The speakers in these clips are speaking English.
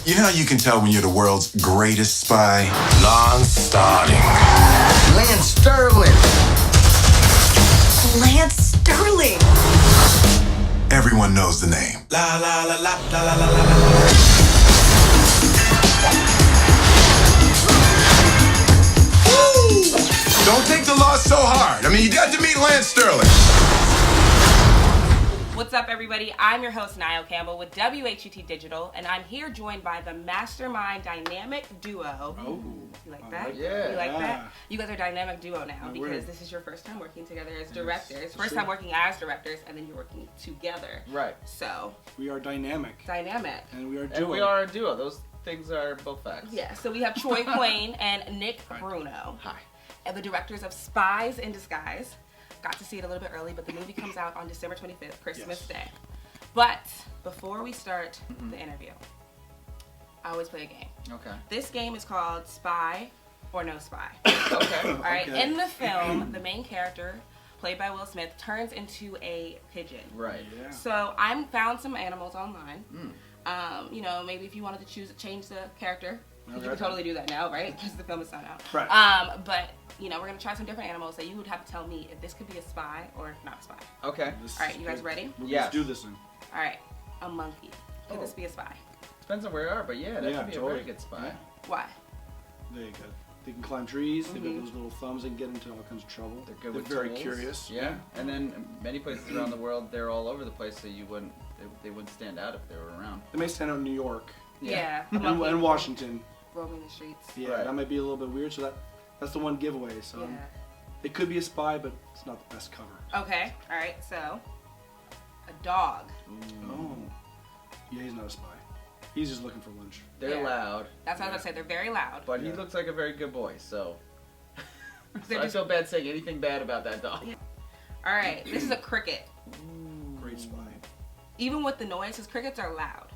You know how you can tell when you're the world's greatest spy? Non-starting. Lance Sterling. Lance Sterling. Everyone knows the name. La la la la la la la la la. Don't take the loss so hard. I mean, you got to meet Lance Sterling. What's up, everybody? I'm your host, Nayo Campbell with WHUT Digital, and I'm here joined by the mastermind dynamic duo. Oh, You like that? Yeah. You like Yeah. that? You guys are dynamic duo now because this is your first time working together as directors. First time working as directors, and then you're working together. Right. So, We are dynamic. dynamic. And we are duo. And we are a duo. Those things are both facts. Yeah, so we have Troy Quane and Nick Bruno. Hi. And the directors of Spies In Disguise. Got to see it a little bit early, but the movie comes out on December 25th, Christmas Day. But before we start the interview, I always play a game. Okay. This game is called Spy or No Spy. Okay. All right. Okay. In the film, the main character, played by Will Smith, turns into a pigeon. Right. Yeah. So I found some animals online. You know, maybe if you wanted to change the character, you could totally do that now, right? Because the film is not out. Right. But you know, we're gonna try some different animals that you would have to tell me if this could be a spy or not a spy. Okay. All right, you guys ready? Yes. Let's do this thing. All right, a monkey. Could this be a spy? Depends on where you are, but yeah, that Yeah, could be totally. a very good spy. Yeah. Why? They can climb trees. They've got those little thumbs. They can get into all kinds of trouble. They're good with very tools. curious. Yeah. And then many places around the world, they're all over the place, so you wouldn't, they wouldn't stand out if they were around. They may stand out in New York Yeah. A and, monkey and Washington. roaming the streets. Yeah, Right. that might be a little bit weird. So that's the one giveaway. So Yeah. it could be a spy, but it's not the best cover. Okay. All right. So, a dog. Oh. Yeah, he's not a spy. He's just looking for lunch. They're Yeah. loud, That's what I was gonna say. They're very loud. but he Yeah. looks like a very good boy, so. They're I just- feel bad saying anything bad about that dog. All right. This is a cricket. Great spy. Even with the noise, because crickets are loud.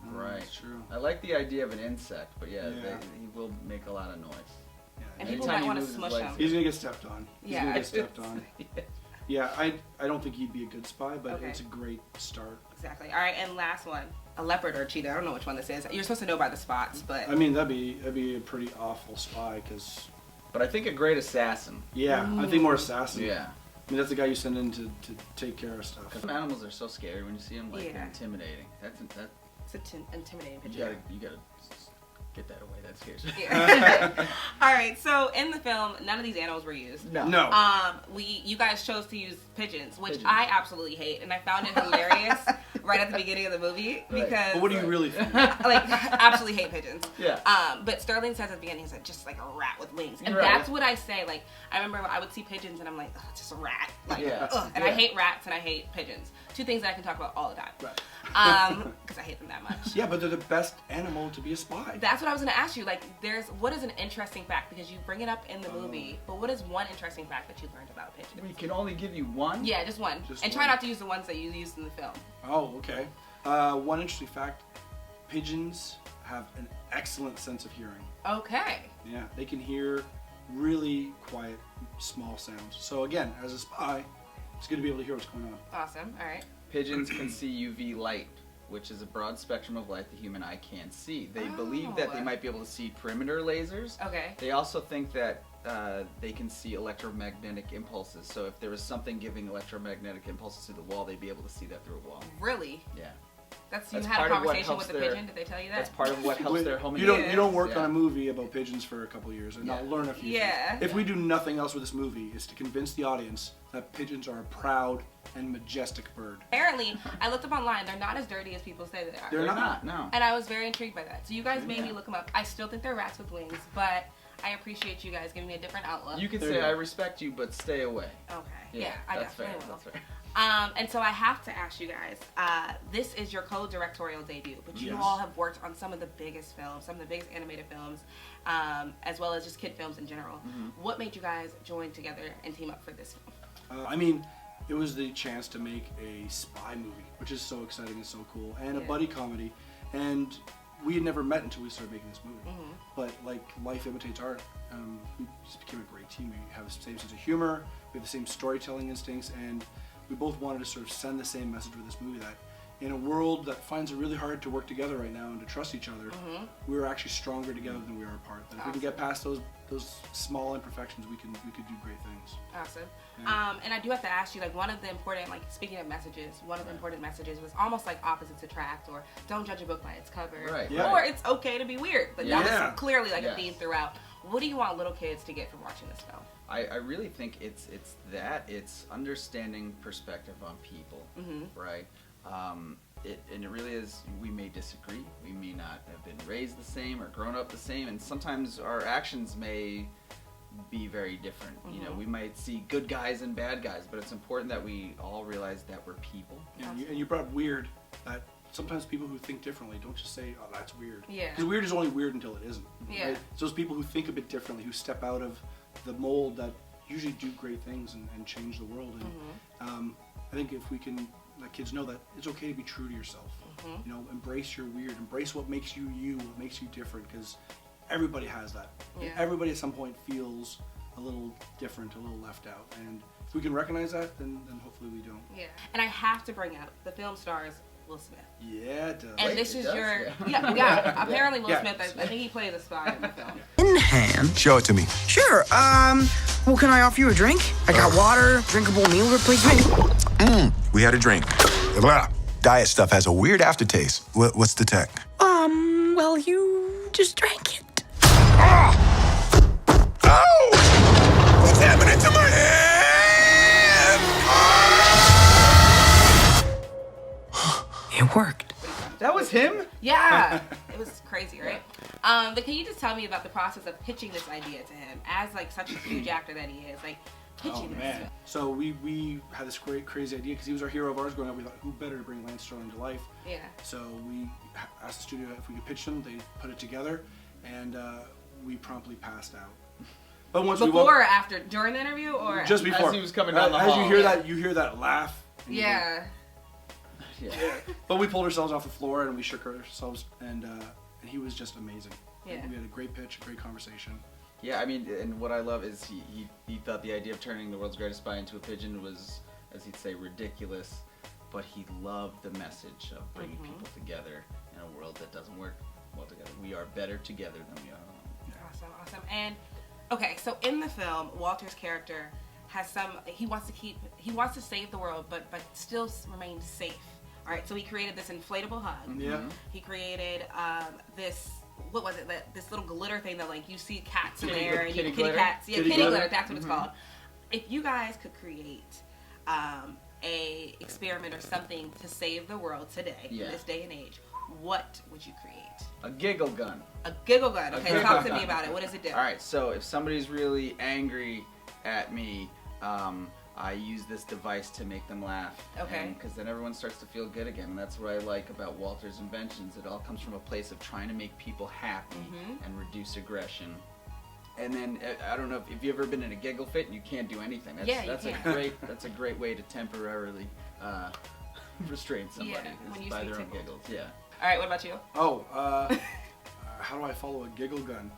Right. That's true. I like the idea of an insect, but yeah, Yeah. he will make a lot of noise. Yeah. And he- people Anytime might he want to moves his smush legs, them. He's gonna get stepped on. He's Yeah. gonna get stepped on. Yeah, I don't think he'd be a good spy, but Okay. it's a great start. Exactly. All right, and last one. A leopard or a cheetah. I don't know which one this is. You're supposed to know by the spots, but I mean, that'd be a pretty awful spy, because But I think a great assassin. yeah, I think more assassin. Yeah. I mean, that's the guy you send in to take care of stuff. Some animals are so scary when you see them, like, Yeah. they're intimidating. That it's an intimidating you picture. gotta get that away. That scares me. Yeah. All right. So in the film, none of these animals were used. No. No. You guys chose to use pigeons, which Pigeons. I absolutely hate, and I found it hilarious right at the beginning of the movie because, But what do you really think? like, absolutely hate pigeons. Yeah. But Sterling says at the beginning, he's like, just like a rat with wings, and Right. that's what I say. Like, I remember I would see pigeons, and I'm like, ugh, it's just a rat. Like, Yeah. ugh. And I Yeah. hate rats and I hate pigeons. Two things that I can talk about all the time. Right. Because I hate them that much. Yeah, but they're the best animal to be a spy. That's what I was going to ask you. Like, what is an interesting fact? Because you bring it up in the movie, but what is one interesting fact that you learned about pigeons? We can only give you one? Yeah, just one. Just and try one. not to use the ones that you used in the film. Oh, okay. One interesting fact: pigeons have an excellent sense of hearing. Okay. Yeah, they can hear really quiet, small sounds. So again, as a spy, it's good to be able to hear what's going on. Awesome. All right. Pigeons can see UV light, which is a broad spectrum of light the human eye can't see. They believe that they might be able to see perimeter lasers. Okay. They also think that they can see electromagnetic impulses. So if there was something giving electromagnetic impulses through the wall, they'd be able to see that through a wall. Really? Yeah. You That's had a part of what conversation with helps the their- pigeon? Did they tell you that? That's part of what helps their homing. You don't work Yeah. on a movie about pigeons for a couple of years and not Yeah. learn a few Yeah. things. If we do nothing else with this movie, is to convince the audience that pigeons are a proud and majestic bird. Apparently, I looked up online. They're not as dirty as people say they are. They're They're not. not, no. And I was very intrigued by that. So you guys made Yeah. me look them up. I still think they're rats with wings, but I appreciate you guys giving me a different outlook. You could There say, you go. I respect you, but stay away. Okay. Yeah, I that's definitely fair. will. That's fair. And so I have to ask you guys, this is your co-directorial debut, but you Yes. all have worked on some of the biggest films, some of the biggest animated films, as well as just kid films in general. What made you guys join together and team up for this film? I mean, it was the chance to make a spy movie, which is so exciting and so cool, and a Yeah. buddy comedy. And we had never met until we started making this movie. But like life imitates art, we just became a great team. We have the same sense of humor, we have the same storytelling instincts, and we both wanted to sort of send the same message with this movie that in a world that finds it really hard to work together right now and to trust each other, we're actually stronger together than we are apart. That if we can get past those small imperfections, we could do great things. Awesome. Yeah. And I do have to ask you, like, one of the important, like, speaking of messages, one of the important messages was almost like opposites attract, or don't judge a book by its cover, Right. Yeah. or it's okay to be weird. Like, that Yeah. was clearly like a Yes. theme throughout. What do you want little kids to get from watching this film? I really think it's understanding perspective on people, right? And it really is, we may disagree, we may not have been raised the same or grown up the same, and sometimes our actions may be very different. You know, we might see good guys and bad guys, but it's important that we all realize that we're people. Yeah, and you brought up weird. That sometimes people who think differently don't just say, "Oh, that's weird." Yeah. Because weird is only weird until it isn't. Yeah. Right? So those people who think a bit differently, who step out of the mold, that usually do great things and change the world. And I think if we can let kids know that it's okay to be true to yourself. You know, embrace your weird, embrace what makes you you, what makes you different, because everybody has that. Yeah. Everybody at some point feels a little different, a little left out. And if we can recognize that, then hopefully we don't. Yeah. And I have to bring up the film stars Will Smith. Yeah, it does. And Wait, this it is does? your Yeah. apparently Will Yeah. Smith, I think he plays a spy in the film. In hand. Show it to me. Sure. Well, can I offer you a drink? I got water, drinkable meal replacement. We had a drink. Blah. Diet stuff has a weird aftertaste. What's the tech? Well, you just drank it. Oh! What's happening to my hand? It worked. That was him? Yeah, it was crazy, right? But can you just tell me about the process of pitching this idea to him as like such a huge actor that he is, like Oh pitching this? man! So we had this great crazy idea because he was our hero of ours growing up. We thought, who better to bring Lance Sterling to life? Yeah. So we asked the studio if we could pitch them. They put it together, and we promptly passed out. But once Before or after, during the interview, or just before, As he was coming down the as hall. you hear that laugh. and you go, yeah. Yeah. But we pulled ourselves off the floor and we shook ourselves, and he was just amazing. Yeah. We had a great pitch, a great conversation. Yeah, I mean, and what I love is he thought the idea of turning the world's greatest spy into a pigeon was, as he'd say, ridiculous, but he loved the message of bringing people together in a world that doesn't work well together. We are better together than we are alone. Awesome. And okay, so in the film, Walter's character has he wants to save the world, but still remain safe. All right, so he created this inflatable hug. Yeah. He created this. What was it? This little glitter thing that like you see cats in Kitty there, and kitty kitty glitter? cats. Yeah, Kitty kitty glitter. glitter. That's what it's called. If you guys could create a experiment or something to save the world today, in this day and age, what would you create? A giggle gun. A giggle gun. Okay, giggle talk to gun. me about it. What does it do? All right, so if somebody's really angry at me, I use this device to make them laugh. Okay. Because then everyone starts to feel good again. And that's what I like about Walter's inventions. It all comes from a place of trying to make people happy and reduce aggression. And then I don't know if you've ever been in a giggle fit and you can't do anything. That's, Yeah, you that's can't. that's a great way to temporarily restrain somebody when is you by say their own tickled. giggles. Yeah. All right, what about you? Oh, how do I follow a giggle gun?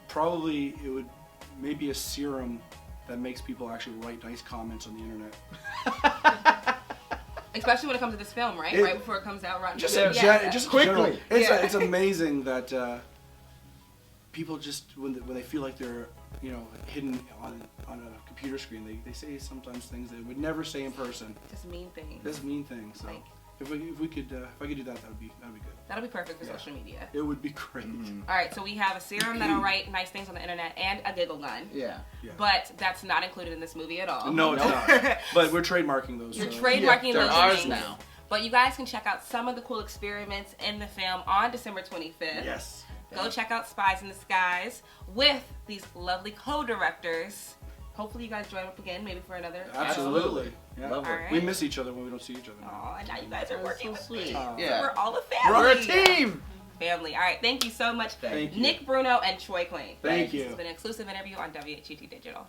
Probably it would maybe a serum that makes people actually write nice comments on the internet. Especially when it comes to this film, right? It- Right before it comes out, right? Just yeah. just Quickly. general. Yeah. It's amazing that people just when they feel like they're hidden on a computer screen, they say sometimes things they would never say in person. Just mean things. Just mean things. So Like- if I could do that, that'd be good. That'll be perfect for social media. It would be great. All right, so we have a serum that'll write nice things on the internet and a giggle gun. Yeah. Yeah. But that's not included in this movie at all. No, it's not. But we're trademarking those. You're so- trademarking they're those ours things. now. But you guys can check out some of the cool experiments in the film on December 25th. Yes. Go check out Spies in Disguise with these lovely co-directors. Hopefully you guys join up again, maybe for another Absolutely. Yeah. Love All it. right. We miss each other when we don't see each other. Aw, and now you guys are working with me. Yeah. We're all a family. We're a team! Family. All right, thank you so much, Thank you. Nick, Bruno, and Troy Quane. Thank This you. has been an exclusive interview on WHUT Digital.